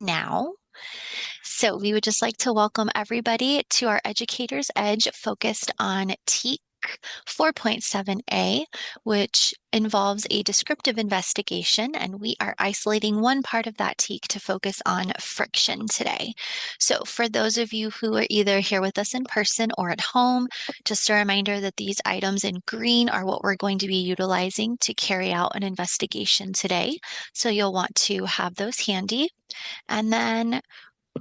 now. So we would just like to welcome everybody to our Educator's Edge focused on TEAC 4.7a, which involves a descriptive investigation, and we are isolating one part of that TEAC to focus on friction today. So for those of you who are either here with us in person or at home, just a reminder that these items in green are what we're going to be utilizing to carry out an investigation today. So you'll want to have those handy. And then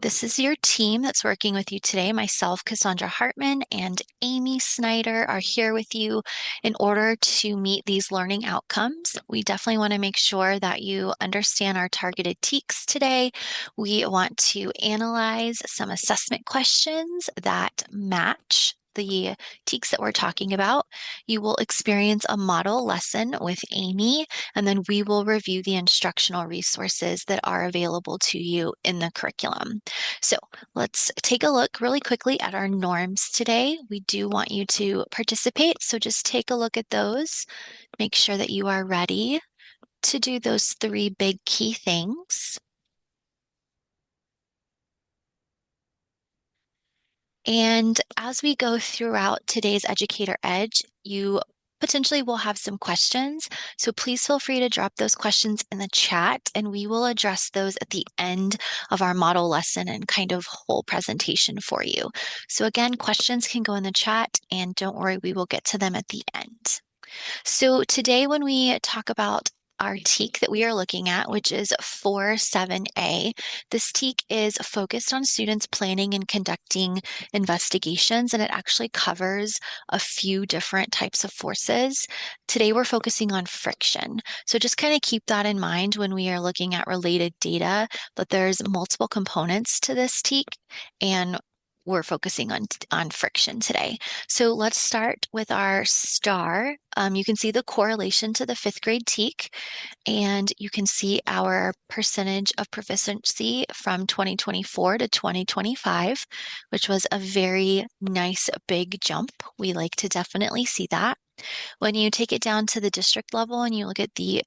this is your team that's working with you today. Myself, Cassandra Hartman, and Amy Snyder are here with you in order to meet these learning outcomes. We definitely want to make sure that you understand our targeted TEACs today. We want to analyze some assessment questions that match the TEACs that we're talking about. You will experience a model lesson with Amy, and then we will review the instructional resources that are available to you in the curriculum. So let's take a look really quickly at our norms today. We do want you to participate, so just take a look at those. Make sure that you are ready to do those three big key things. And as we go throughout today's Educator Edge, you potentially will have some questions. So please feel free to drop those questions in the chat, and we will address those at the end of our model lesson and kind of whole presentation for you. So again, questions can go in the chat, and don't worry, we will get to them at the end. So today when we talk about our TEAC that we are looking at, which is 4.7a, this TEAC is focused on students planning and conducting investigations, and it actually covers a few different types of forces. Today we're focusing on friction. So just kind of keep that in mind when we are looking at related data, that there's multiple components to this TEAC, and we're focusing on friction today. So let's start with our STAR. You can see the correlation to the fifth grade TEAC, and you can see our percentage of proficiency from 2024 to 2025, which was a very nice big jump. We like to definitely see that. When you take it down to the district level and you look at the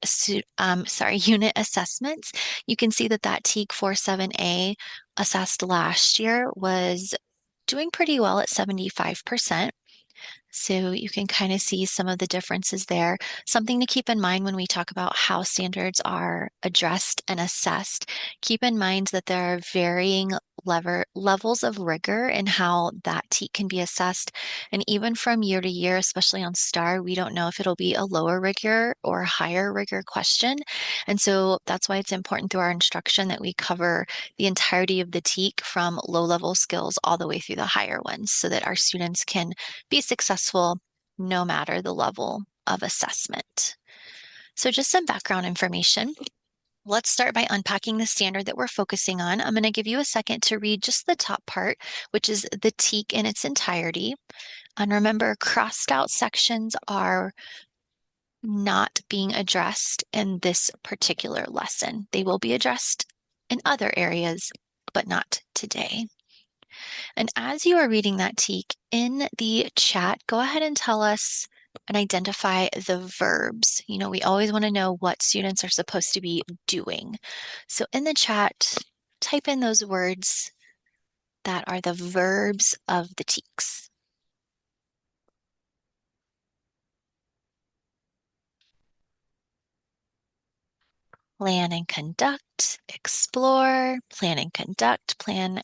unit assessments, you can see that that TEAC 4.7a assessed last year was doing pretty well at 75%. So you can kind of see some of the differences there. Something to keep in mind when we talk about how standards are addressed and assessed, keep in mind that there are varying levels of rigor in how that TEAC can be assessed. And even from year to year, especially on STAR, we don't know if it'll be a lower rigor or higher rigor question. And so that's why it's important through our instruction that we cover the entirety of the TEAC from low-level skills all the way through the higher ones so that our students can be successful no matter the level of assessment. So just some background information. Let's start by unpacking the standard that we're focusing on. I'm going to give you a second to read just the top part, which is the TEAC in its entirety. And remember, crossed out sections are not being addressed in this particular lesson. They will be addressed in other areas, but not today. And as you are reading that TEAC in the chat, go ahead and tell us and identify the verbs. You know, we always want to know what students are supposed to be doing. So in the chat, type in those words that are the verbs of the TEACs. Plan and conduct, explore, plan and conduct, plan,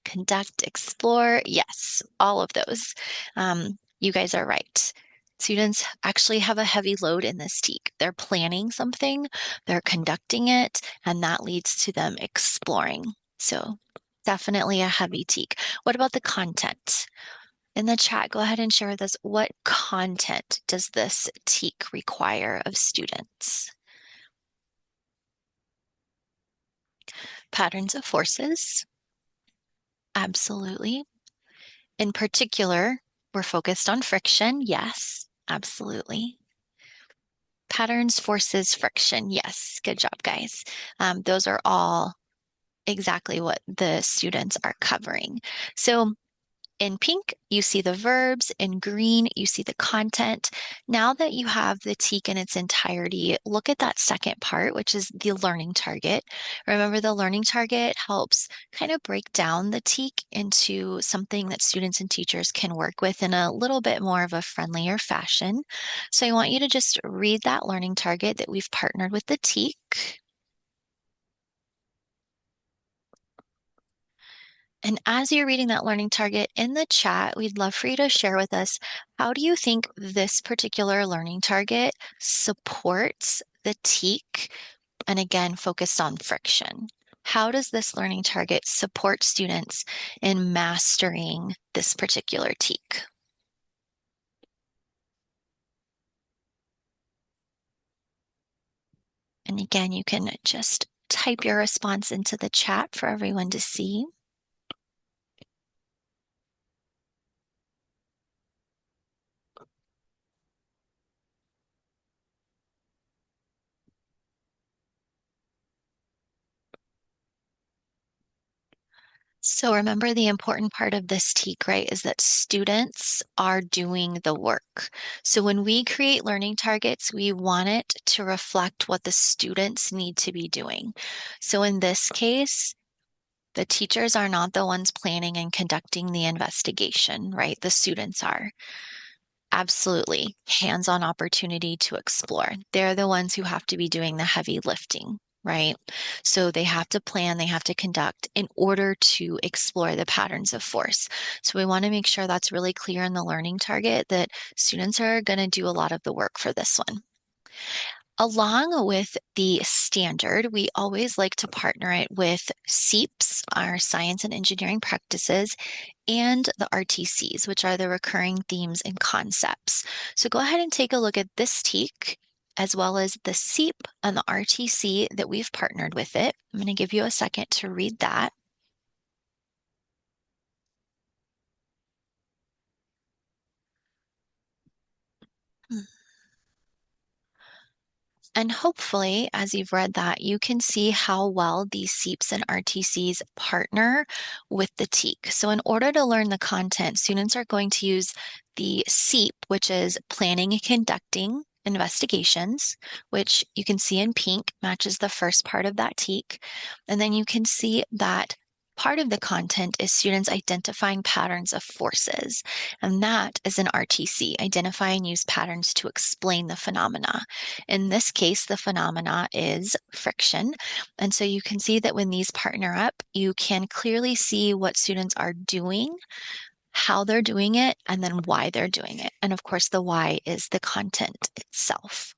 conduct, explore. Yes, all of those. You guys are right. Students actually have a heavy load in this TEAC. They're planning something, they're conducting it, and that leads to them exploring. So definitely a heavy TEAC. What about the content? In the chat, go ahead and share with us, what content does this TEAC require of students? Patterns of forces. Absolutely. In particular, we're focused on friction. Yes, absolutely. Patterns, forces, friction. Yes, good job, guys. Those are all exactly what the students are covering. So In pink, you see the verbs. In green, you see the content. Now that you have the TEK in its entirety, look at that second part, which is the learning target. Remember, the learning target helps kind of break down the TEK into something that students and teachers can work with in a little bit more of a friendlier fashion. So I want you to just read that learning target that we've partnered with the TEK. And as you're reading that learning target in the chat, we'd love for you to share with us, how do you think this particular learning target supports the TEK? And again, focused on friction. How does this learning target support students in mastering this particular TEK? And again, you can just type your response into the chat for everyone to see. So remember, the important part of this TEK, right, is that students are doing the work. So when we create learning targets, we want it to reflect what the students need to be doing. So in this case, the teachers are not the ones planning and conducting the investigation, right? The students are. Absolutely. Hands-on opportunity to explore. They're the ones who have to be doing the heavy lifting, right? So they have to plan, they have to conduct in order to explore the patterns of force. So we want to make sure that's really clear in the learning target that students are going to do a lot of the work for this one. Along with the standard, we always like to partner it with SEEPs, our science and engineering practices, and the RTCs, which are the recurring themes and concepts. So go ahead and take a look at this TEK, as well as the SEEP and the RTC that we've partnered with it. I'm going to give you a second to read that. And hopefully, as you've read that, you can see how well these SEEPs and RTCs partner with the TEK. So in order to learn the content, students are going to use the SEEP, which is planning and conducting investigations, which you can see in pink matches the first part of that TEK. And then you can see that part of the content is students identifying patterns of forces. And that is an RTC, identify and use patterns to explain the phenomena. In this case, the phenomena is friction. And so you can see that when these partner up, you can clearly see what students are doing, how they're doing it, and then why they're doing it. And of course, the why is the content itself.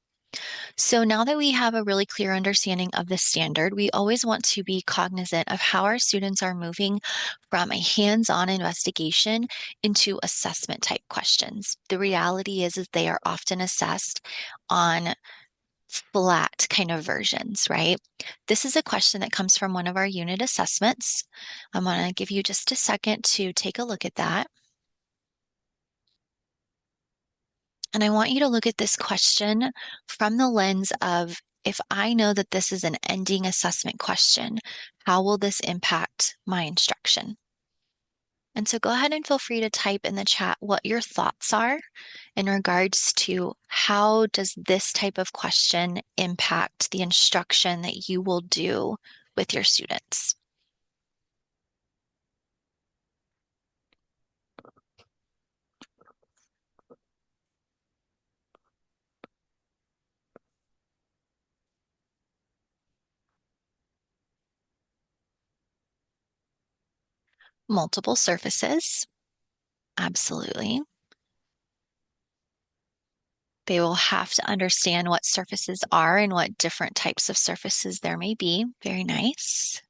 So now that we have a really clear understanding of the standard, we always want to be cognizant of how our students are moving from a hands-on investigation into assessment type questions. The reality is they are often assessed on flat kind of versions, right? This is a question that comes from one of our unit assessments. I'm going to give you just a second to take a look at that. And I want you to look at this question from the lens of, if I know that this is an ending assessment question, how will this impact my instruction? And so go ahead and feel free to type in the chat what your thoughts are in regards to how does this type of question impact the instruction that you will do with your students. Multiple surfaces, absolutely. They will have to understand what surfaces are and what different types of surfaces there may be. Very nice.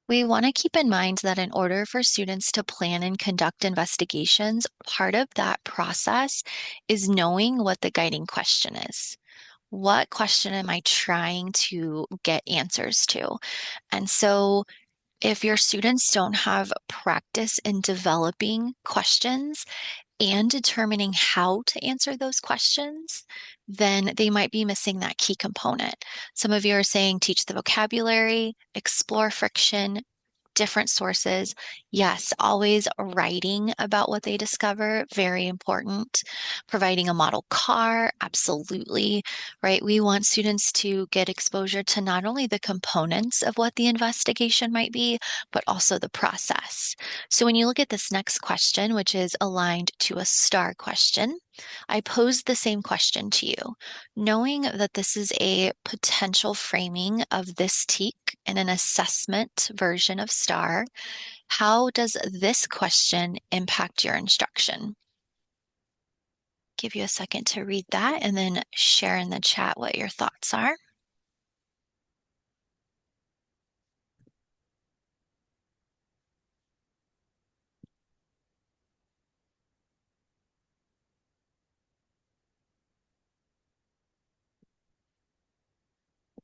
We want to keep in mind that in order for students to plan and conduct investigations, part of that process is knowing what the guiding question is. What question am I trying to get answers to? And so if your students don't have practice in developing questions, and determining how to answer those questions, then they might be missing that key component. Some of you are saying teach the vocabulary, explore friction, different sources. Yes, always writing about what they discover, very important. Providing a model car, absolutely, right? We want students to get exposure to not only the components of what the investigation might be, but also the process. So when you look at this next question, which is aligned to a STAR question, I posed the same question to you, knowing that this is a potential framing of this TEK in an assessment version of STAR. How does this question impact your instruction? Give you a second to read that and then share in the chat what your thoughts are.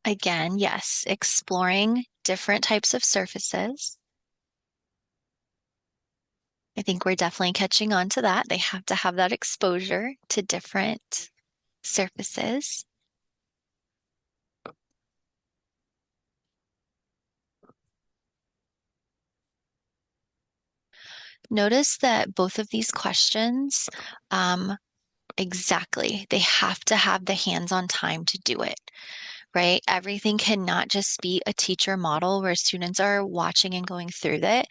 Again, yes, exploring different types of surfaces. I think we're definitely catching on to that. They have to have that exposure to different surfaces. Notice that both of these questions, exactly, they have to have the hands-on time to do it, right? Everything cannot just be a teacher model where students are watching and going through it.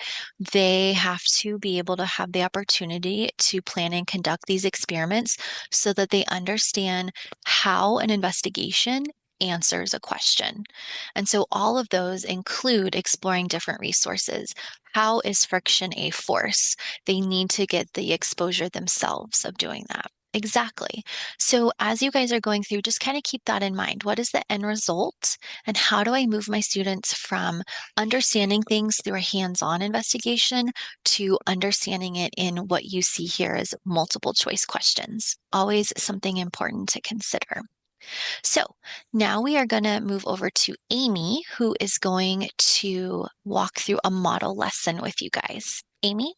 They have to be able to have the opportunity to plan and conduct these experiments so that they understand how an investigation answers a question. And so all of those include exploring different resources. How is friction a force? They need to get the exposure themselves of doing that. Exactly. So as you guys are going through, just kind of keep that in mind. What is the end result? And how do I move my students from understanding things through a hands-on investigation to understanding it in what you see here as multiple choice questions? Always something important to consider. So now we are going to move over to Amy, who is going to walk through a model lesson with you guys. Amy?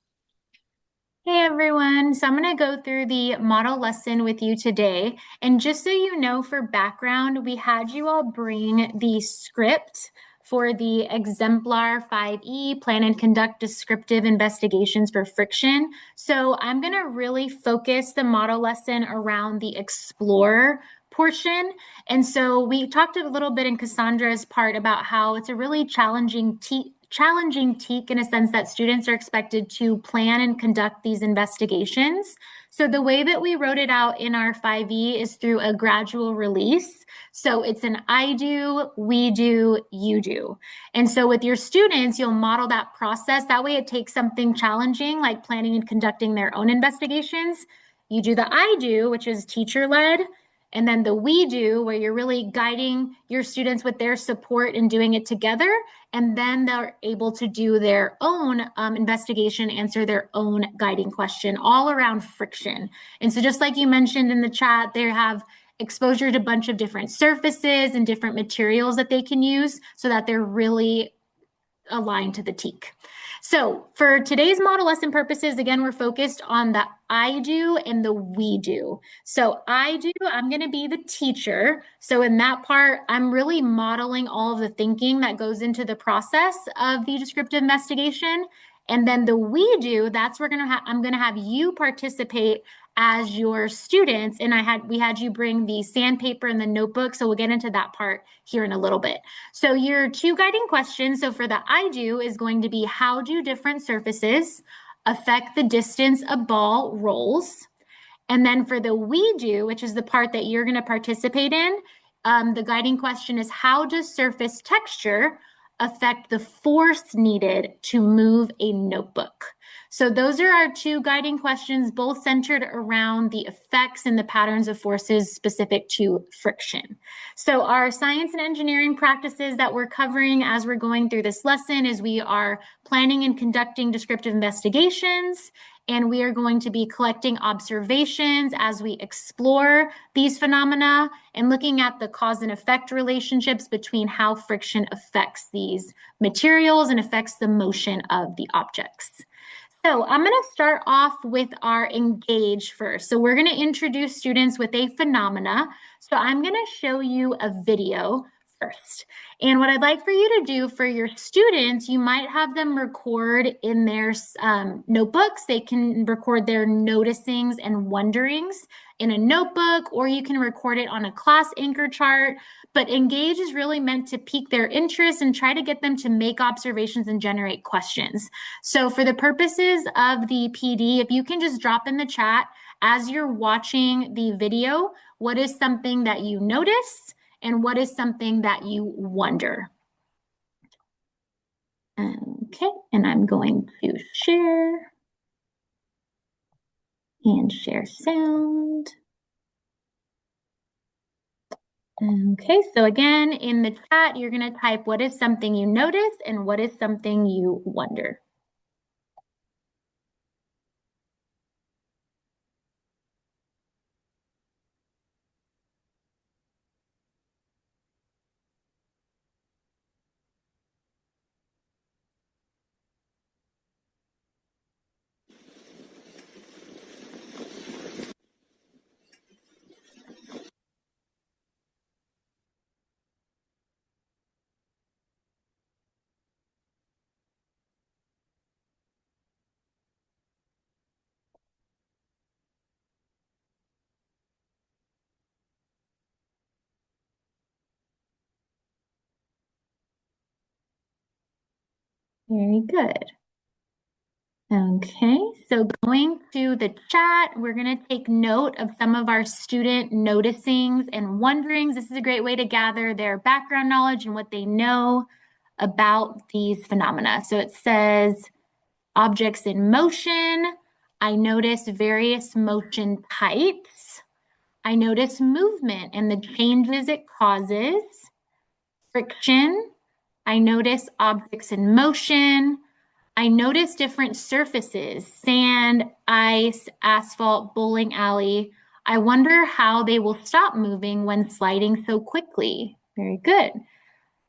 Hey everyone, so I'm going to go through the model lesson with you today. And just so you know, for background, we had you all bring the script for the Exemplar 5E, Plan and Conduct Descriptive Investigations for Friction. So I'm going to really focus the model lesson around the Explore portion. And so we talked a little bit in Cassandra's part about how it's a really challenging TEK in a sense that students are expected to plan and conduct these investigations. So the way that we wrote it out in our 5E is through a gradual release. So it's an I do, we do, you do. And so with your students, you'll model that process. That way it takes something challenging like planning and conducting their own investigations. You do the I do, which is teacher-led, and then the we do, where you're really guiding your students with their support and doing it together. And then they're able to do their own investigation, answer their own guiding question, all around friction. And so just like you mentioned in the chat, they have exposure to a bunch of different surfaces and different materials that they can use so that they're really aligned to the TEK. So for today's model lesson purposes, again, we're focused on the I do and the we do. So I do, I'm going to be the teacher. So in that part, I'm really modeling all of the thinking that goes into the process of the descriptive investigation. And then the we do, that's where I'm going to have you participate as your students. And we had you bring the sandpaper and the notebook. So we'll get into that part here in a little bit. So your two guiding questions, so for the I do is going to be how do different surfaces affect the distance a ball rolls? And then for the we do, which is the part that you're going to participate in, the guiding question is how does surface texture affect the force needed to move a notebook? So those are our two guiding questions, both centered around the effects and the patterns of forces specific to friction. So our science and engineering practices that we're covering as we're going through this lesson is we are planning and conducting descriptive investigations, and we are going to be collecting observations as we explore these phenomena and looking at the cause and effect relationships between how friction affects these materials and affects the motion of the objects. So I'm going to start off with our engage first. So we're going to introduce students with a phenomena. So I'm going to show you a video first. And what I'd like for you to do for your students, you might have them record in their notebooks. They can record their noticings and wonderings in a notebook, or you can record it on a class anchor chart. But engage is really meant to pique their interest and try to get them to make observations and generate questions. So for the purposes of the PD, if you can just drop in the chat as you're watching the video, what is something that you notice and what is something that you wonder? Okay, and I'm going to share and share sound. Okay, so again, in the chat, you're going to type what is something you notice and what is something you wonder. Very good. Okay, so going to the chat, we're going to take note of some of our student noticings and wonderings. This is a great way to gather their background knowledge and what they know about these phenomena. So it says objects in motion. I notice various motion types. I notice movement and the changes it causes. Friction. I notice objects in motion. I noticed different surfaces, sand, ice, asphalt, bowling alley. I wonder how they will stop moving when sliding so quickly. Very good.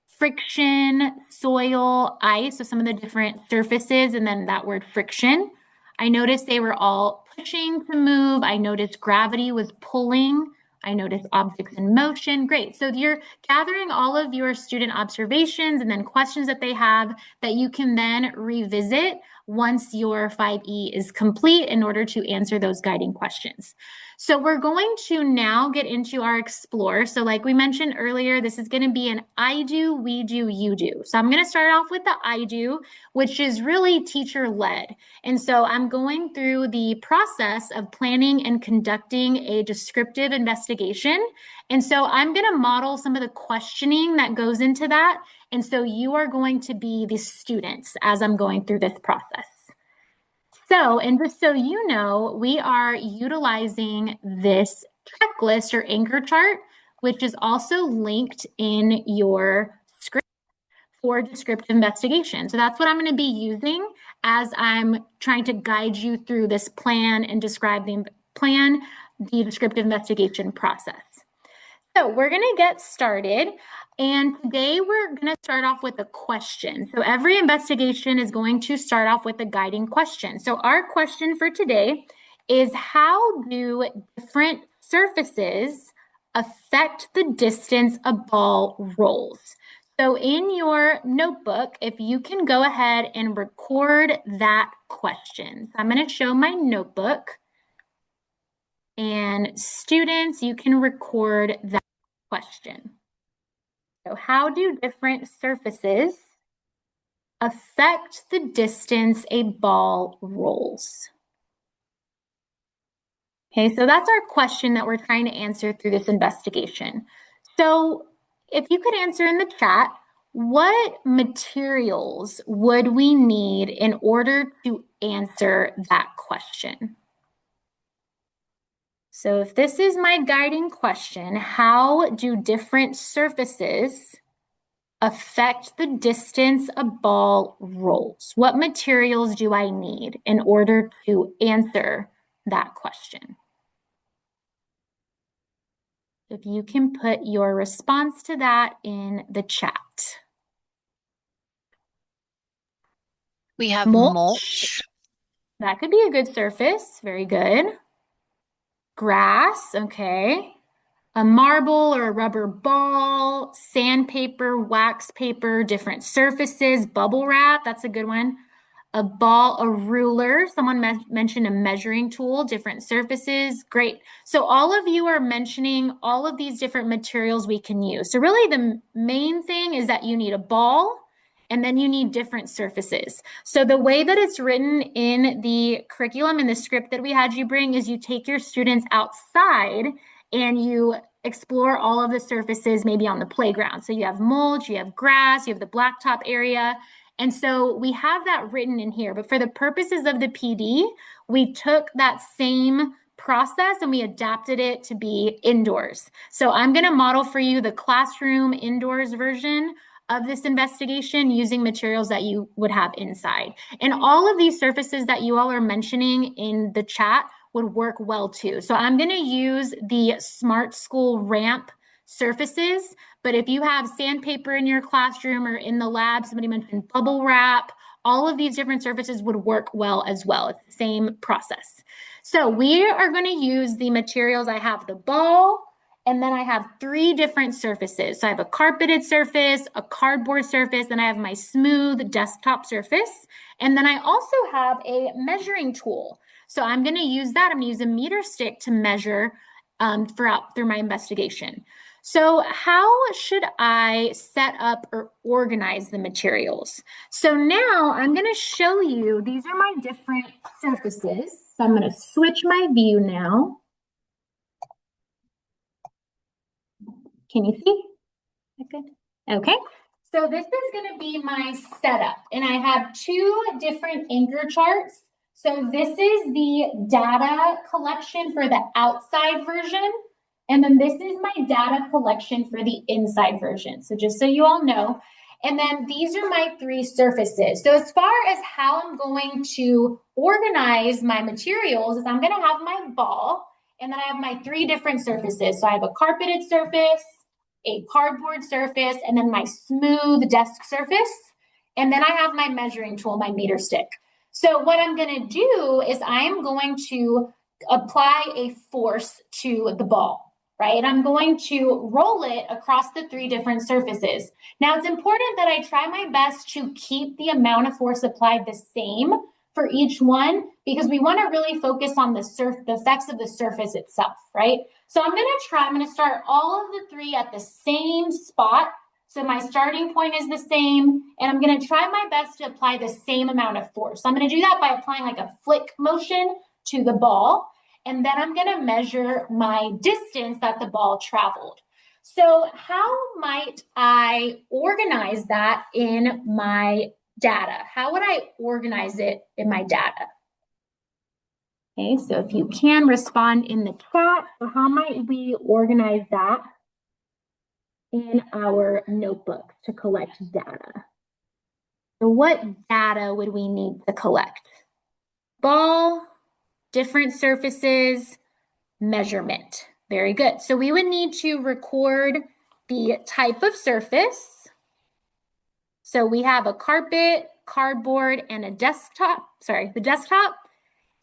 Friction, soil, ice, so some of the different surfaces, and then that word friction. I noticed they were all pushing to move. I noticed gravity was pulling. I noticed objects in motion. Great. So you're gathering all of your student observations and then questions that they have that you can then revisit once your 5E is complete in order to answer those guiding questions. So we're going to now get into our explore. So like we mentioned earlier, this is going to be an I do, we do, you do. So I'm going to start off with the I do, which is really teacher led. And so I'm going through the process of planning and conducting a descriptive investigation. And so I'm going to model some of the questioning that goes into that. And so you are going to be the students as I'm going through this process. So, and just so you know, we are utilizing this checklist or anchor chart, which is also linked in your script for descriptive investigation. So that's what I'm going to be using as I'm trying to guide you through this plan and describe the plan, the descriptive investigation process. So we're going to get started. And today we're going to start off with a question. So every investigation is going to start off with a guiding question. So our question for today is, how do different surfaces affect the distance a ball rolls? So in your notebook, if you can go ahead and record that question. So I'm going to show my notebook. And students, you can record that question. So how do different surfaces affect the distance a ball rolls? Okay, so that's our question that we're trying to answer through this investigation. So if you could answer in the chat, what materials would we need in order to answer that question? So if this is my guiding question, how do different surfaces affect the distance a ball rolls? What materials do I need in order to answer that question? If you can put your response to that in the chat. We have Mulch. mulch. That could be a good surface. Very good. Grass, okay. A marble or a rubber ball, sandpaper, wax paper, different surfaces, bubble wrap, that's a good one. A ball, a ruler. Someone mentioned a measuring tool, different surfaces. Great. So all of you are mentioning all of these different materials we can use. So really the main thing is that you need a ball and then you need different surfaces. So the way that it's written in the curriculum and the script that we had you bring is you take your students outside and you explore all of the surfaces maybe on the playground. So you have mulch, you have grass, you have the blacktop area. And so we have that written in here, but for the purposes of the PD, we took that same process and we adapted it to be indoors. So I'm going to model for you the classroom indoors version of this investigation using materials that you would have inside. And all of these surfaces that you all are mentioning in the chat would work well too. So I'm going to use the Smart School ramp surfaces, but if you have sandpaper in your classroom or in the lab, somebody mentioned bubble wrap, all of these different surfaces would work well as well. It's the same process. So we are going to use the materials. I have the ball, and then I have three different surfaces. So I have a carpeted surface, a cardboard surface, and I have my smooth desktop surface. And then I also have a measuring tool. So I'm going to use that. I'm going to use a meter stick to measure through my investigation. So how should I set up or organize the materials? So now I'm going to show you, these are my different surfaces. So I'm going to switch my view now. Can you see? Okay. Okay. So this is going to be my setup, and I have two different anchor charts. So this is the data collection for the outside version, and then this is my data collection for the inside version. So just so you all know, and then these are my three surfaces. So as far as how I'm going to organize my materials is I'm going to have my ball, and then I have my three different surfaces. So I have a carpeted surface, a cardboard surface, and then my smooth desk surface. And then I have my measuring tool, my meter stick. So what I'm going to do is I'm going to apply a force to the ball, right? I'm going to roll it across the three different surfaces. Now it's important that I try my best to keep the amount of force applied the same for each one because we want to really focus on the effects of the surface itself, right? So I'm going to start all of the three at the same spot. So my starting point is the same, and I'm going to try my best to apply the same amount of force. So I'm going to do that by applying like a flick motion to the ball, and then I'm going to measure my distance that the ball traveled. So how might I organize that in my data? How would I organize it in my data? Okay, so if you can respond in the chat, so how might we organize that in our notebook to collect data? So what data would we need to collect? Ball, different surfaces, measurement. Very good. So we would need to record the type of surface. So we have a carpet, cardboard, and a desktop. Sorry, the desktop.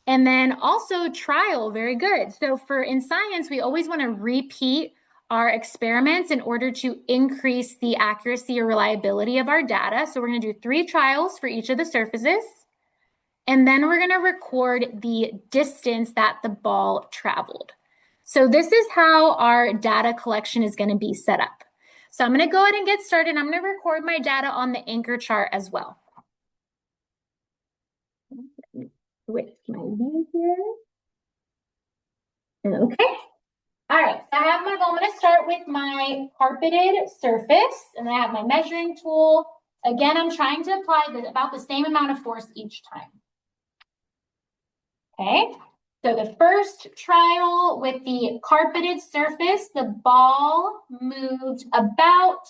And then also trial, very good. So in science, we always want to repeat our experiments in order to increase the accuracy or reliability of our data. So we're going to do 3 trials for each of the surfaces. And then we're going to record the distance that the ball traveled. So this is how our data collection is going to be set up. So I'm going to go ahead and get started. I'm going to record my data on the anchor chart as well. Switch my view here. Okay. All right, so I'm going to start with my carpeted surface, and I have my measuring tool. Again, I'm trying to apply about the same amount of force each time. Okay, so the first trial with the carpeted surface, the ball moved about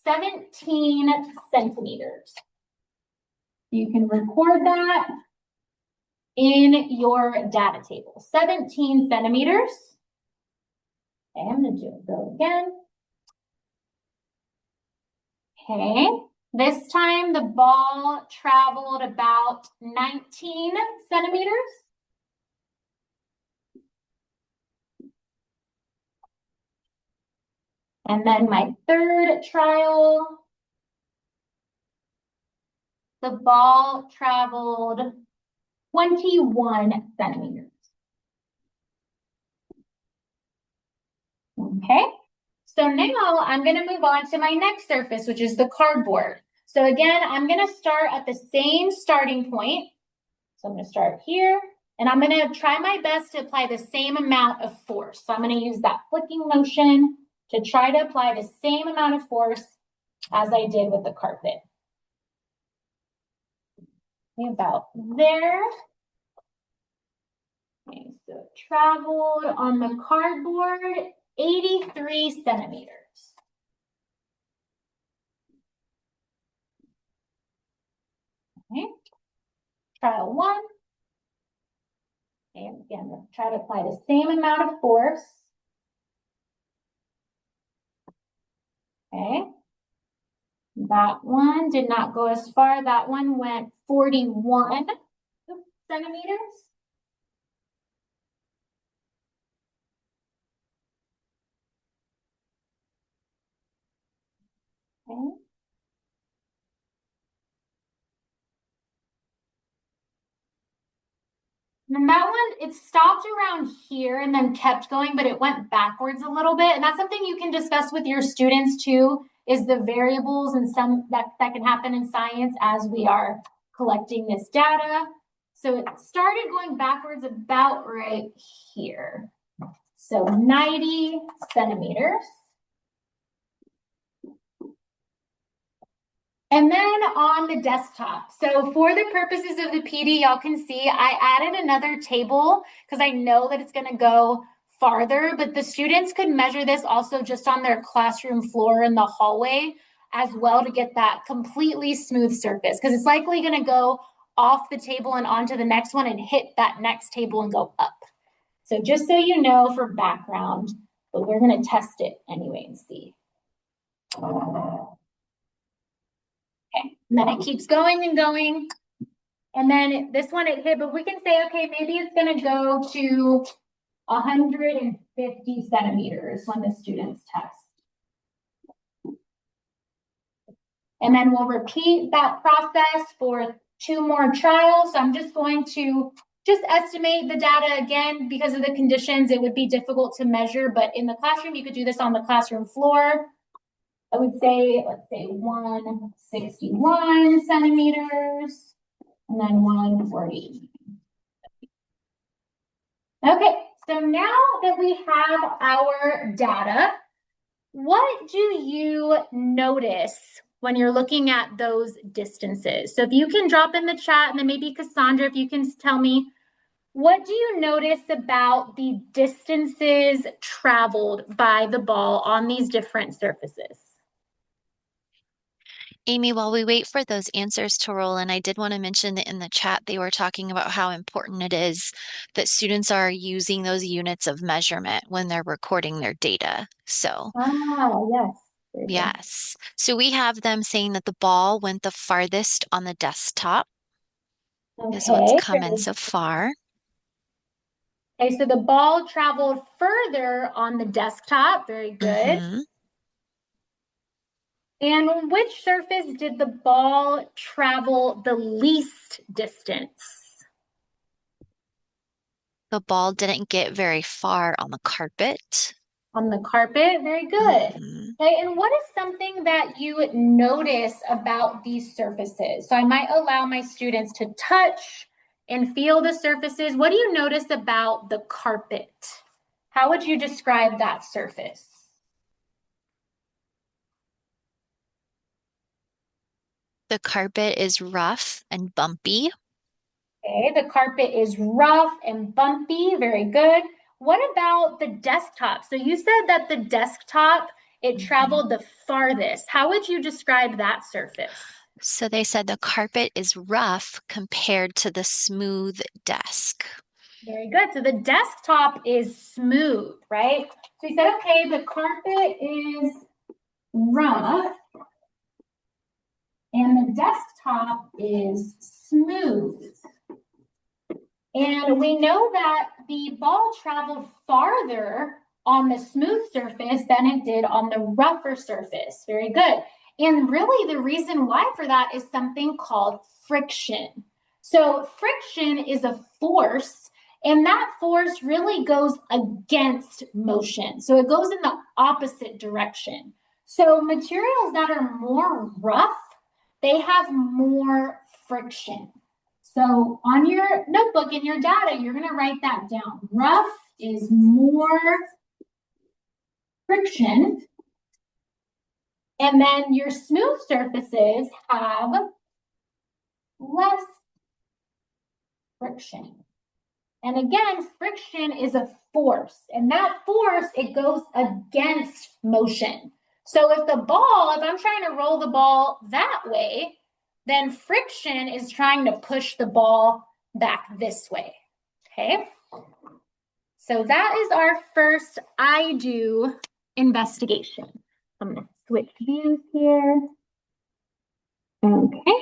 17 centimeters. You can record that in your data table, 17 centimeters. Okay, I'm going to go again. Okay, This time the ball traveled about 19 centimeters. And then my third trial, the ball traveled 21 centimeters. Okay, so now I'm going to move on to my next surface, which is the cardboard. So again, I'm going to start at the same starting point. So I'm going to start here, and I'm going to try my best to apply the same amount of force. So I'm going to use that flicking motion to try to apply the same amount of force as I did with the carpet. About there. Okay, so it traveled on the cardboard 83 centimeters. Okay, trial one. And again, try to apply the same amount of force. Okay. That one did not go as far. That one went 41 centimeters. Okay. And that one, it stopped around here and then kept going, but it went backwards a little bit. And that's something you can discuss with your students too, is the variables and some that can happen in science as we are collecting this data. So it started going backwards about right here. So 90 centimeters. And then on the desktop, so for the purposes of the PD, y'all can see I added another table because I know that it's going to go farther, but the students could measure this also just on their classroom floor in the hallway as well to get that completely smooth surface because it's likely going to go off the table and onto the next one and hit that next table and go up. So just so you know for background, but we're going to test it anyway and see. Okay, and then it keeps going and going. And then this one it hit, but we can say, okay, maybe it's gonna go to 150 centimeters when the students test. And then we'll repeat that process for 2 more trials. So I'm just going to just estimate the data again, because of the conditions, it would be difficult to measure, but in the classroom, you could do this on the classroom floor. I would say, let's say 161 centimeters. And then 140. Okay, so now that we have our data, what do you notice when you're looking at those distances? So if you can drop in the chat, and then maybe Cassandra, if you can tell me, what do you notice about the distances traveled by the ball on these different surfaces? Amy, while we wait for those answers to roll in, I did want to mention that in the chat, they were talking about how important it is that students are using those units of measurement when they're recording their data. So, Yes. yes. So we have them saying that the ball went the farthest on the desktop is what's Okay. come in so far. Okay, so the ball traveled further on the desktop. Very good. Mm-hmm. And which surface did the ball travel the least distance? The ball didn't get very far on the carpet. On the carpet, very good. Mm-hmm. Okay, and what is something that you notice about these surfaces? So I might allow my students to touch and feel the surfaces. What do you notice about the carpet? How would you describe that surface? The carpet is rough and bumpy. Okay, the carpet is rough and bumpy. Very good. What about the desktop? So you said that the desktop, it traveled the farthest. How would you describe that surface? So they said the carpet is rough compared to the smooth desk. Very good. So the desktop is smooth, right? So we said, okay, the carpet is rough and the desktop is smooth. And we know that the ball traveled farther on the smooth surface than it did on the rougher surface. Very good. And really, the reason why for that is something called friction. So, friction is a force, and that force really goes against motion. So, it goes in the opposite direction. So, materials that are more rough, they have more friction. So on your notebook in your data, you're going to write that down. Rough is more friction. And then your smooth surfaces have less friction. And again, friction is a force. And that force, it goes against motion. So if I'm trying to roll the ball that way, then friction is trying to push the ball back this way. Okay? So that is our first I do investigation. I'm going to switch views here. Okay.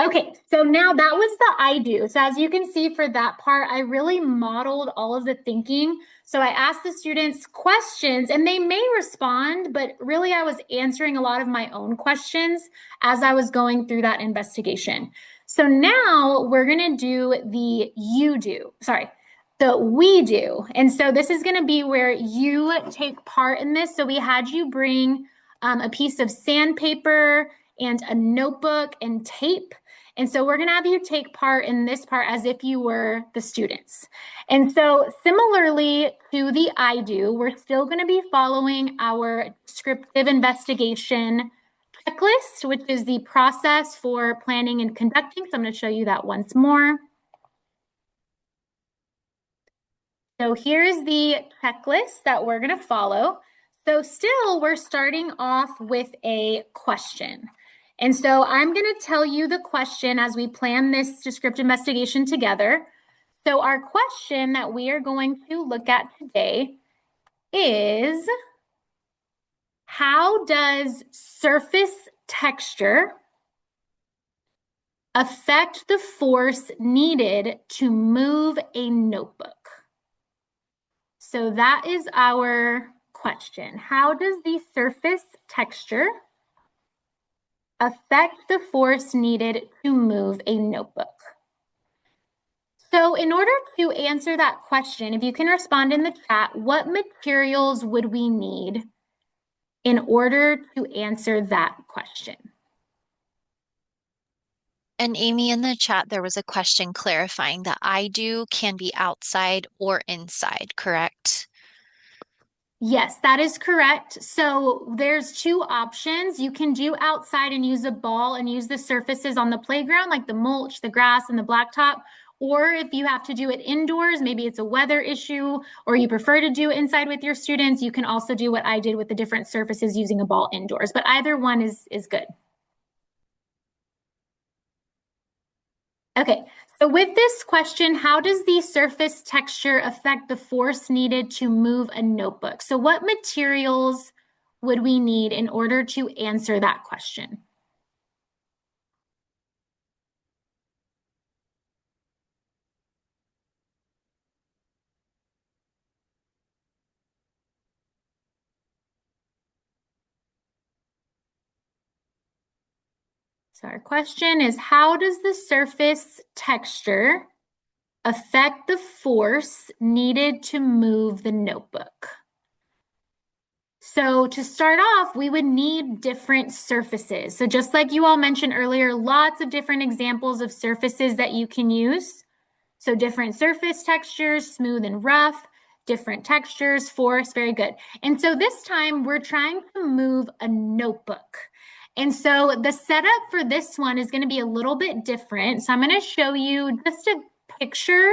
Okay, so now that was the I do. So as you can see for that part, I really modeled all of the thinking. So I asked the students questions and they may respond, but really I was answering a lot of my own questions as I was going through that investigation. So now we're gonna do the we do. And so this is gonna be where you take part in this. So we had you bring a piece of sandpaper and a notebook and tape. And so we're going to have you take part in this part as if you were the students. And so similarly to the I do, we're still going to be following our descriptive investigation checklist, which is the process for planning and conducting. So I'm going to show you that once more. So here's the checklist that we're going to follow. So still we're starting off with a question. And so I'm going to tell you the question as we plan this descriptive investigation together. So our question that we are going to look at today is, how does surface texture affect the force needed to move a notebook? So that is our question. How does the surface texture affect the force needed to move a notebook? So in order to answer that question, if you can respond in the chat, what materials would we need in order to answer that question? And Amy, in the chat, there was a question clarifying that I do can be outside or inside, correct? Yes, that is correct. So there's two options. You can do outside and use a ball and use the surfaces on the playground, like the mulch, the grass, and the blacktop. Or if you have to do it indoors, maybe it's a weather issue, or you prefer to do it inside with your students, you can also do what I did with the different surfaces using a ball indoors. But either one is good. Okay, so with this question, how does the surface texture affect the force needed to move a notebook? So what materials would we need in order to answer that question? So our question is, how does the surface texture affect the force needed to move the notebook? So to start off, we would need different surfaces. So just like you all mentioned earlier, lots of different examples of surfaces that you can use. So different surface textures, smooth and rough, different textures, force, very good. And so this time we're trying to move a notebook. And so the setup for this one is going to be a little bit different. So I'm going to show you just a picture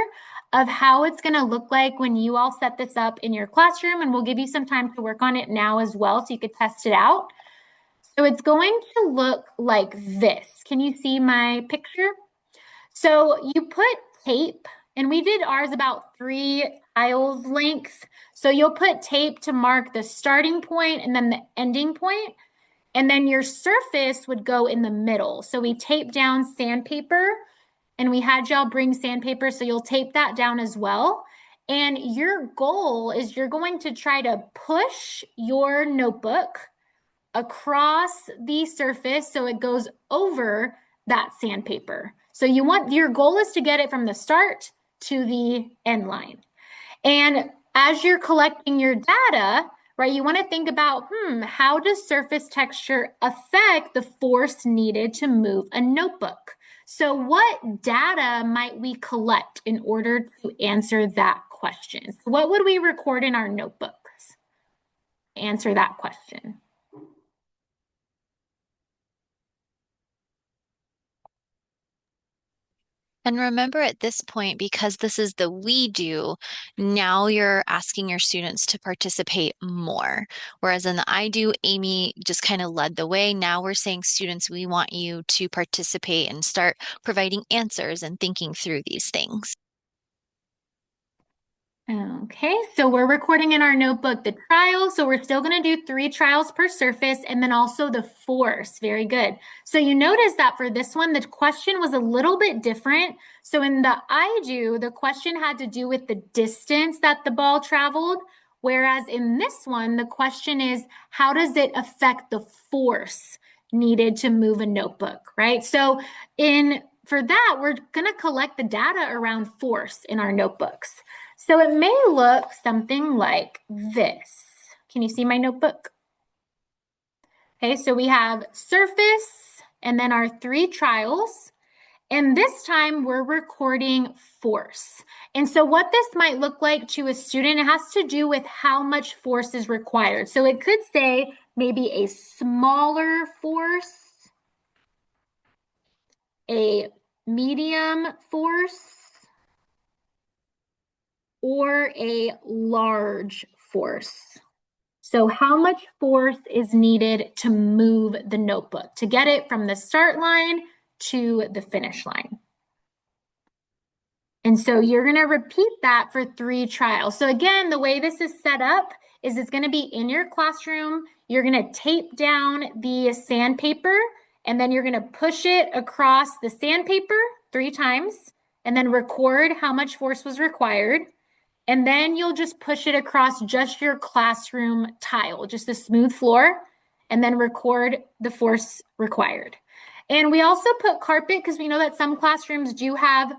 of how it's going to look like when you all set this up in your classroom, and we'll give you some time to work on it now as well so you could test it out. So it's going to look like this. Can you see my picture? So you put tape, and we did ours about 3 tiles length. So you'll put tape to mark the starting point and then the ending point. And then your surface would go in the middle. So we tape down sandpaper and we had y'all bring sandpaper. So you'll tape that down as well. And your goal is you're going to try to push your notebook across the surface so it goes over that sandpaper. So your goal is to get it from the start to the end line. And as you're collecting your data, right, you want to think about, how does surface texture affect the force needed to move a notebook? So what data might we collect in order to answer that question? So what would we record in our notebooks to answer that question? And remember at this point, because this is the we do, now you're asking your students to participate more. Whereas in the I do, Amy just kind of led the way. Now we're saying, students, we want you to participate and start providing answers and thinking through these things. Okay, so we're recording in our notebook the trial. So we're still going to do 3 trials per surface and then also the force. Very good. So you notice that for this one, the question was a little bit different. So in the I do, the question had to do with the distance that the ball traveled. Whereas in this one, the question is, how does it affect the force needed to move a notebook, right? So for that, we're going to collect the data around force in our notebooks. So it may look something like this. Can you see my notebook? Okay, so we have surface and then our 3 trials. And this time we're recording force. And so what this might look like to a student, it has to do with how much force is required. So it could say maybe a smaller force, a medium force, or a large force. So how much force is needed to move the notebook, to get it from the start line to the finish line? And so you're going to repeat that for 3 trials. So again, the way this is set up is it's going to be in your classroom. You're going to tape down the sandpaper and then you're going to push it across the sandpaper 3 times and then record how much force was required. And then you'll just push it across just your classroom tile, just a smooth floor, and then record the force required. And we also put carpet because we know that some classrooms do have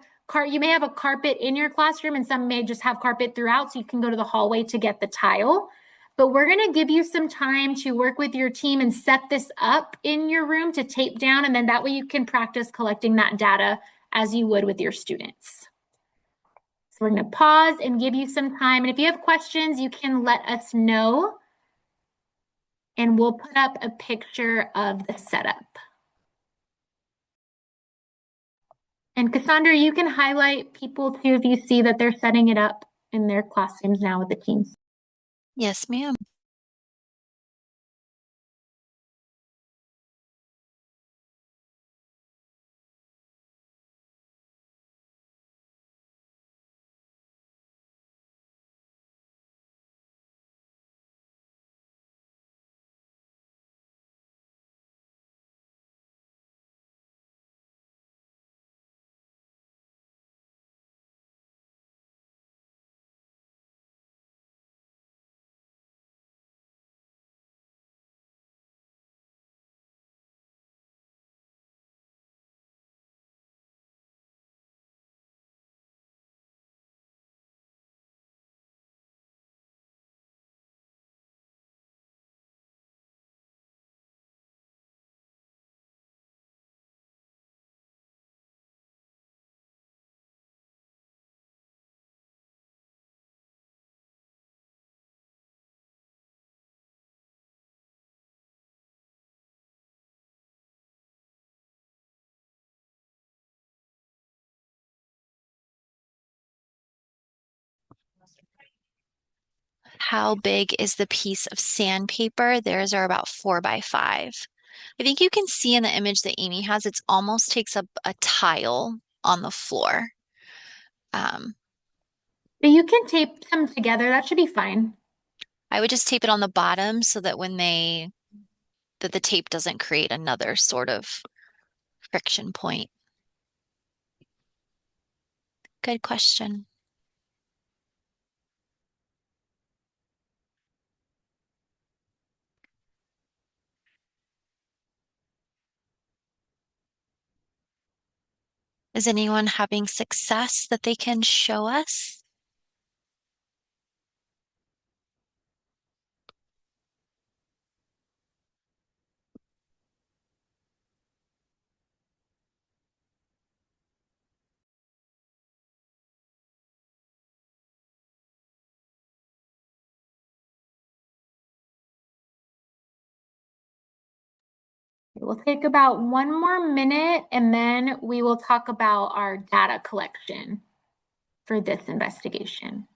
you may have a carpet in your classroom and some may just have carpet throughout, so you can go to the hallway to get the tile. But we're going to give you some time to work with your team and set this up in your room to tape down, and then that way you can practice collecting that data as you would with your students. So we're going to pause and give you some time. And if you have questions, you can let us know. And we'll put up a picture of the setup. And Cassandra, you can highlight people too if you see that they're setting it up in their classrooms now with the teams. Yes, ma'am. How big is the piece of sandpaper? Theirs are about 4 by 5. I think you can see in the image that Amy has, it almost takes up a tile on the floor. Um, But you can tape them together. That should be fine. I would just tape it on the bottom so that when they that the tape doesn't create another sort of friction point. Good question. Is anyone having success that they can show us? We'll take about 1 more minute and then we will talk about our data collection for this investigation.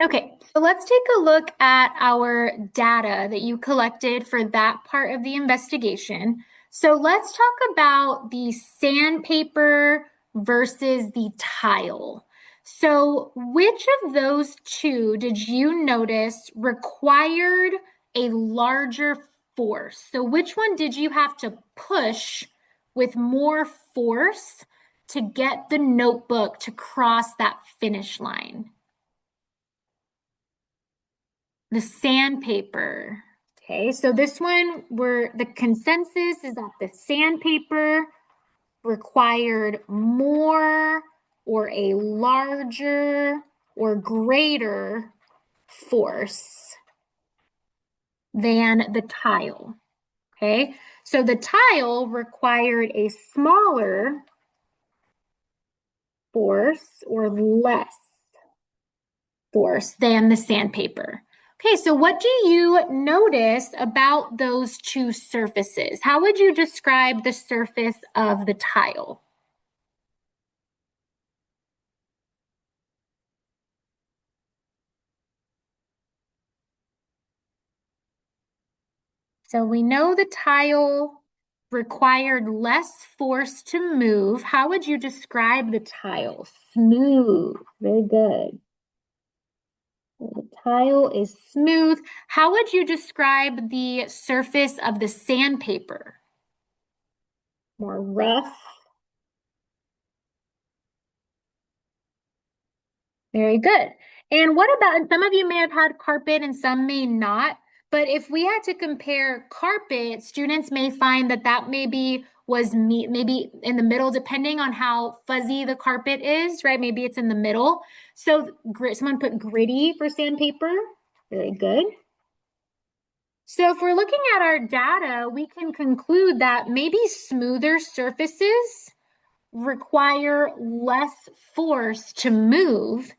Okay, so let's take a look at our data that you collected for that part of the investigation. So let's talk about the sandpaper versus the tile. So which of those two did you notice required a larger force? So which one did you have to push with more force to get the notebook to cross that finish line? The sandpaper. Okay, so this one, where the consensus is that the sandpaper required more or a larger or greater force than the tile. Okay, so the tile required a smaller force or less force than the sandpaper. Okay, so what do you notice about those two surfaces? How would you describe the surface of the tile? So we know the tile required less force to move. How would you describe the tile? Smooth. Very good. The tile is smooth. How would you describe the surface of the sandpaper? More rough. Very good. And what about, and some of you may have had carpet and some may not, but if we had to compare carpet, students may find that that maybe was maybe in the middle, depending on how fuzzy the carpet is, right? Maybe it's in the middle. So someone put gritty for sandpaper. Very good. So if we're looking at our data, we can conclude that maybe smoother surfaces require less force to move,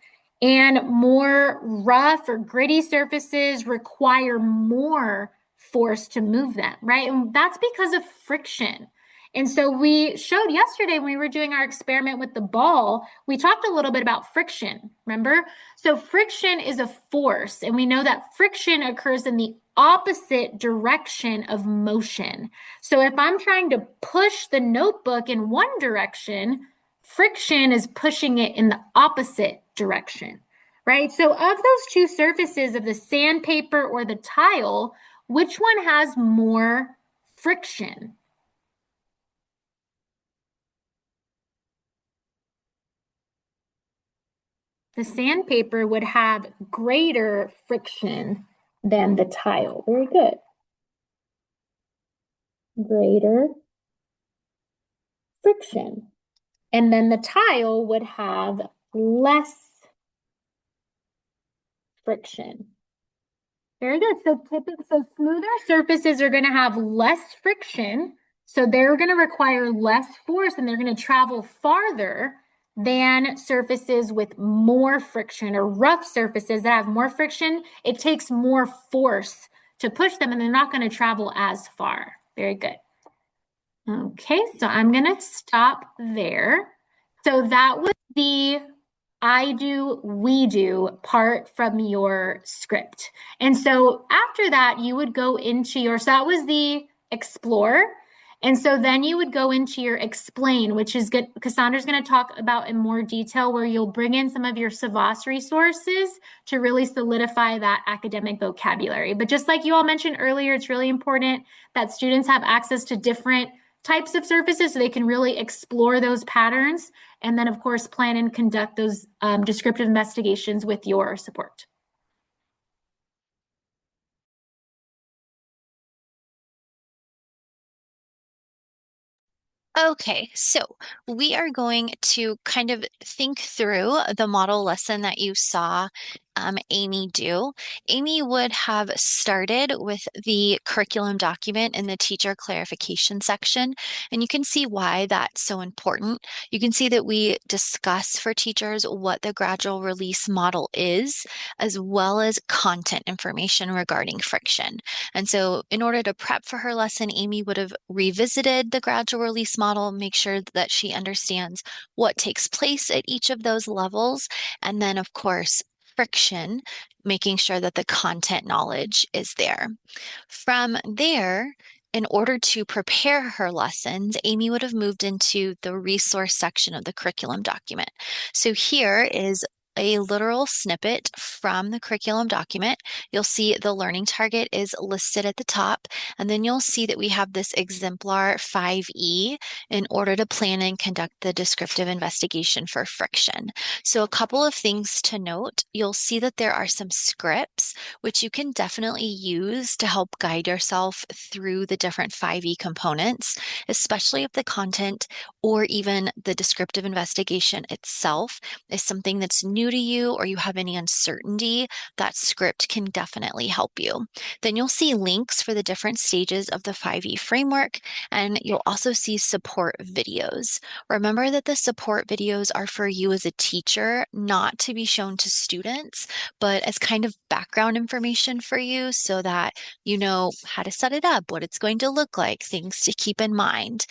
and more rough or gritty surfaces require more force to move them, right? And that's because of friction. And so we showed yesterday when we were doing our experiment with the ball, we talked a little bit about friction, remember? So friction is a force, and we know that friction occurs in the opposite direction of motion. So if I'm trying to push the notebook in one direction, friction is pushing it in the opposite direction, right? So of those two surfaces of the sandpaper or the tile, which one has more friction? The sandpaper would have greater friction than the tile. Very good. Greater friction. And then the tile would have less friction. Very good. So smoother surfaces are going to have less friction. So they're going to require less force and they're going to travel farther than surfaces with more friction or rough surfaces that have more friction. It takes more force to push them and they're not going to travel as far. Very good. Okay, so I'm going to stop there. So that was the I do, we do part from your script. And so after that, you would go into your, so that was the explore. And so then you would go into your explain, which is good. Cassandra's going to talk about in more detail where you'll bring in some of your Savas resources to really solidify that academic vocabulary. But just like you all mentioned earlier, it's really important that students have access to different types of surfaces so they can really explore those patterns and then of course plan and conduct those descriptive investigations with your support. Okay, so we are going to kind of think through the model lesson that you saw Amy do. Amy would have started with the curriculum document in the teacher clarification section, and you can see why that's so important. You can see that we discuss for teachers what the gradual release model is, as well as content information regarding friction. And so, in order to prep for her lesson, Amy would have revisited the gradual release model, make sure that she understands what takes place at each of those levels. And then, of course, friction, making sure that the content knowledge is there. From there, in order to prepare her lessons, Amy would have moved into the resource section of the curriculum document. So here is a literal snippet from the curriculum document. You'll see the learning target is listed at the top, and then you'll see that we have this exemplar 5E in order to plan and conduct the descriptive investigation for friction. So a couple of things to note, you'll see that there are some scripts which you can definitely use to help guide yourself through the different 5E components, especially if the content or even the descriptive investigation itself is something that's new to you or you have any uncertainty, that script can definitely help you. Then you'll see links for the different stages of the 5E framework, and you'll also see support videos. Remember that the support videos are for you as a teacher, not to be shown to students, but as kind of background information for you so that you know how to set it up, what it's going to look like, things to keep in mind,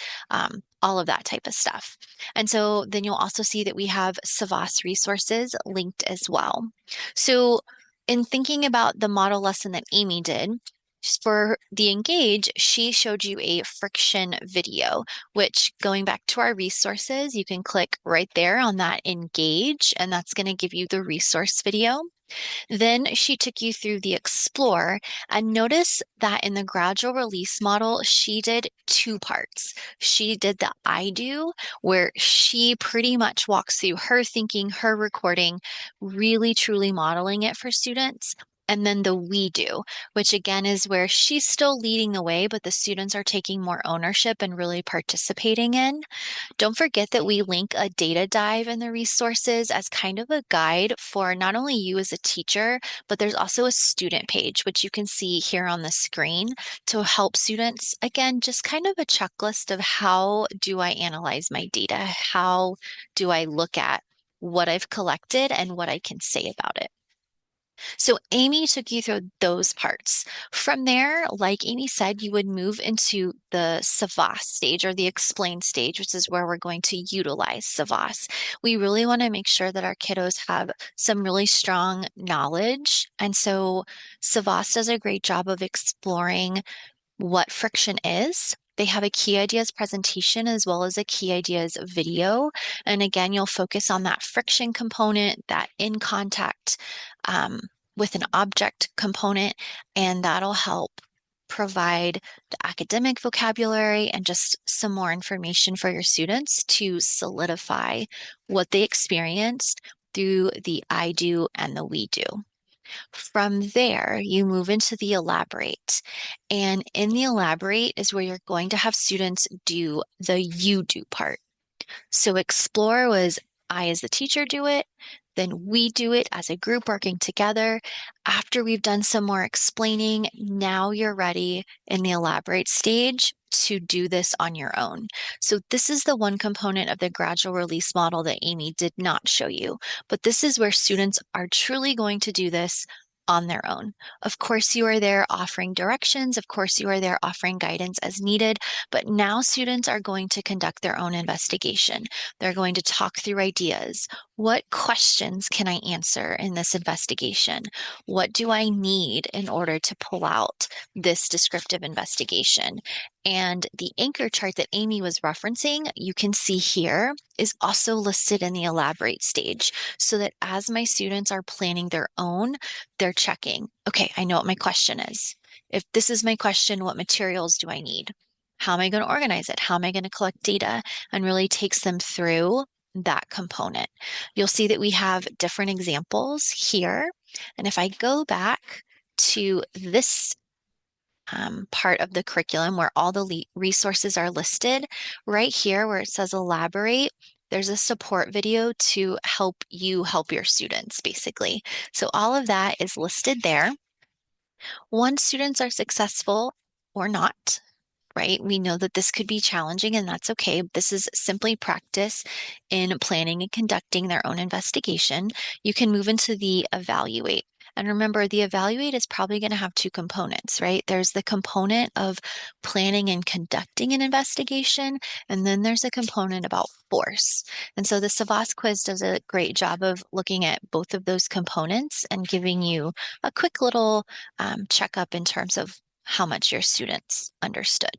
all of that type of stuff. And so then you'll also see that we have Savas resources linked as well. So in thinking about the model lesson that Amy did, for the Engage, she showed you a friction video, which going back to our resources, you can click right there on that Engage, and that's going to give you the resource video. Then she took you through the Explore, and notice that in the gradual release model, she did two parts. She did the I do, where she pretty much walks through her thinking, her recording, really truly modeling it for students. And then the we do, which again is where she's still leading the way, but the students are taking more ownership and really participating in. Don't forget that we link a data dive in the resources as kind of a guide for not only you as a teacher, but there's also a student page, which you can see here on the screen to help students, again, just kind of a checklist of how do I analyze my data? How do I look at what I've collected and what I can say about it? So Amy took you through those parts. From there, like Amy said, you would move into the Savas stage or the explain stage, which is where we're going to utilize Savas. We really want to make sure that our kiddos have some really strong knowledge. And so Savas does a great job of exploring what friction is. They have a key ideas presentation as well as a key ideas video. And again, you'll focus on that friction component, that in contact um, with an object component, and that'll help provide the academic vocabulary and just some more information for your students to solidify what they experienced through the I do and the we do. From there, you move into the elaborate. And in the elaborate is where you're going to have students do the you do part. So explore was I as the teacher do it, then we do it as a group working together. After we've done some more explaining, now you're ready in the elaborate stage to do this on your own. So this is the one component of the gradual release model that Amy did not show you, but this is where students are truly going to do this on their own. Of course, you are there offering directions. Of course, you are there offering guidance as needed, but now students are going to conduct their own investigation. They're going to talk through ideas. What questions can I answer in this investigation? What do I need in order to pull out this descriptive investigation? And the anchor chart that Amy was referencing, you can see here, is also listed in the elaborate stage so that as my students are planning their own, they're checking, okay, I know what my question is. If this is my question, what materials do I need? How am I going to organize it? How am I going to collect data? And really takes them through that component. You'll see that we have different examples here. And if I go back to this part of the curriculum where all the resources are listed, right here where it says elaborate, there's a support video to help you help your students, basically. So all of that is listed there. Once students are successful or not, right? We know that this could be challenging and that's okay. This is simply practice in planning and conducting their own investigation. You can move into the evaluate. And remember, the evaluate is probably going to have two components, right? There's the component of planning and conducting an investigation, and then there's a component about force. And so the Savas quiz does a great job of looking at both of those components and giving you a quick little checkup in terms of how much your students understood.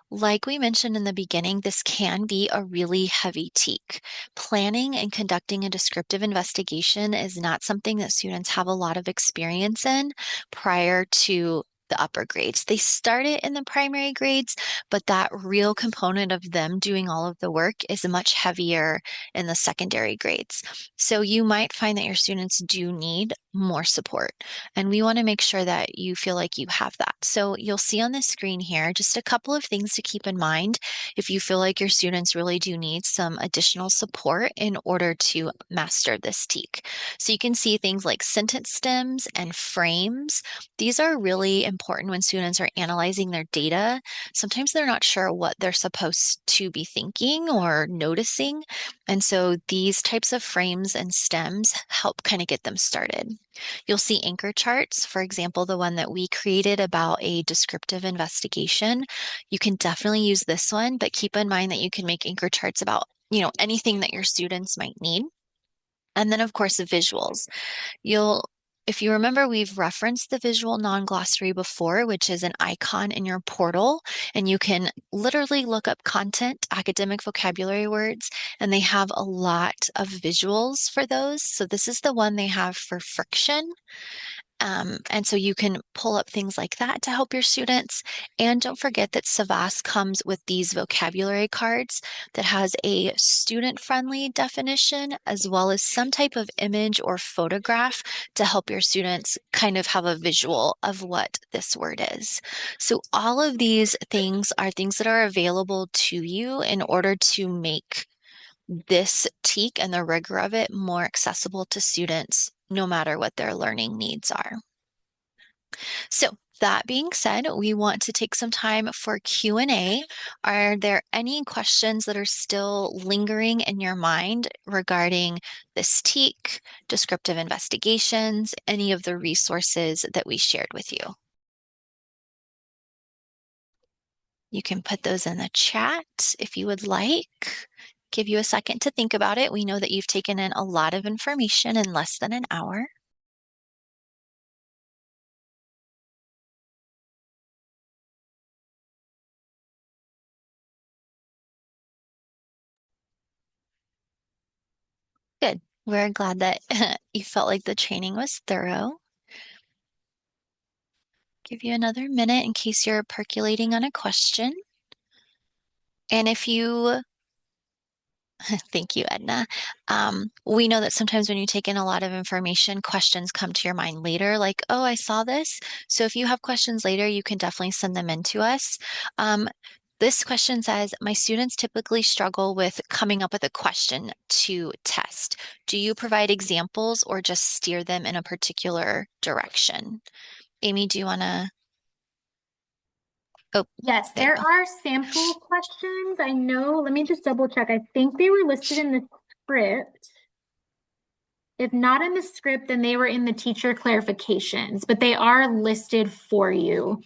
Like we mentioned in the beginning, this can be a really heavy teak. Planning and conducting a descriptive investigation is not something that students have a lot of experience in prior to the upper grades. They start it in the primary grades, but that real component of them doing all of the work is much heavier in the secondary grades. So you might find that your students do need more support. And we want to make sure that you feel like you have that. So you'll see on the screen here just a couple of things to keep in mind if you feel like your students really do need some additional support in order to master this teak. So you can see things like sentence stems and frames. These are really important when students are analyzing their data. Sometimes they're not sure what they're supposed to be thinking or noticing. And so these types of frames and stems help kind of get them started. You'll see anchor charts, for example, the one that we created about a descriptive investigation. You can definitely use this one, but keep in mind that you can make anchor charts about, anything that your students might need. And then of course the visuals. If you remember, we've referenced the visual non-glossary before, which is an icon in your portal, and you can literally look up content, academic vocabulary words, and they have a lot of visuals for those. So this is the one they have for friction. And so you can pull up things like that to help your students. And don't forget that Savas comes with these vocabulary cards that has a student-friendly definition as well as some type of image or photograph to help your students kind of have a visual of what this word is. So all of these things are things that are available to you in order to make this teak and the rigor of it more accessible to students, no matter what their learning needs are. So that being said, we want to take some time for Q&A. Are there any questions that are still lingering in your mind regarding this teak, descriptive investigations, any of the resources that we shared with you? You can put those in the chat if you would like. Give you a second to think about it. We know that you've taken in a lot of information in less than an hour. Good. We're glad that you felt like the training was thorough. Give you another minute in case you're percolating on a question. And if you Thank you, Edna. We know that sometimes when you take in a lot of information, questions come to your mind later, like, oh, I saw this. So if you have questions later, you can definitely send them in to us. This question says, my students typically struggle with coming up with a question to test. Do you provide examples or just steer them in a particular direction? Amy, do you want to? Oh, Yes, there you there go. are sample questions. I know. Let me just double check. I think they were listed in the script. If not in the script, then they were in the teacher clarifications, but they are listed for you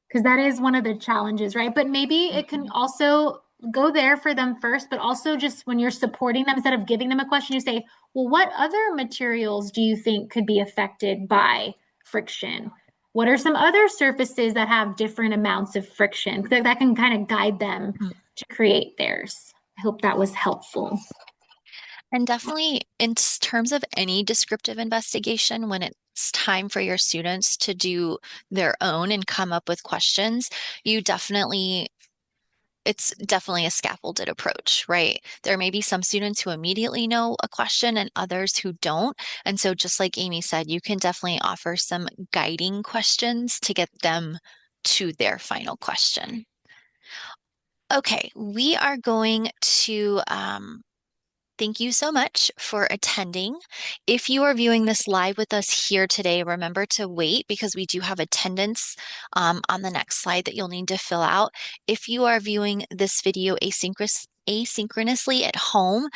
because that is one of the challenges, right? But maybe it can Mhm. also go there for them first, but also just when you're supporting them, instead of giving them a question, you say, well, what other materials do you think could be affected by friction? What are some other surfaces that have different amounts of friction? That can kind of guide them to create theirs. I hope that was helpful. And definitely, in terms of any descriptive investigation, when it's time for your students to do their own and come up with questions, you definitely, it's definitely a scaffolded approach, right? There may be some students who immediately know a question and others who don't. And so, just like Amy said, you can definitely offer some guiding questions to get them to their final question. Okay, we are going to thank you so much for attending. If you are viewing this live with us here today, remember to wait because we do have attendance on the next slide that you'll need to fill out. If you are viewing this video asynchronously at home,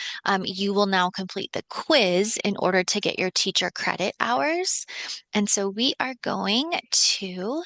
you will now complete the quiz in order to get your teacher credit hours. And so we are going to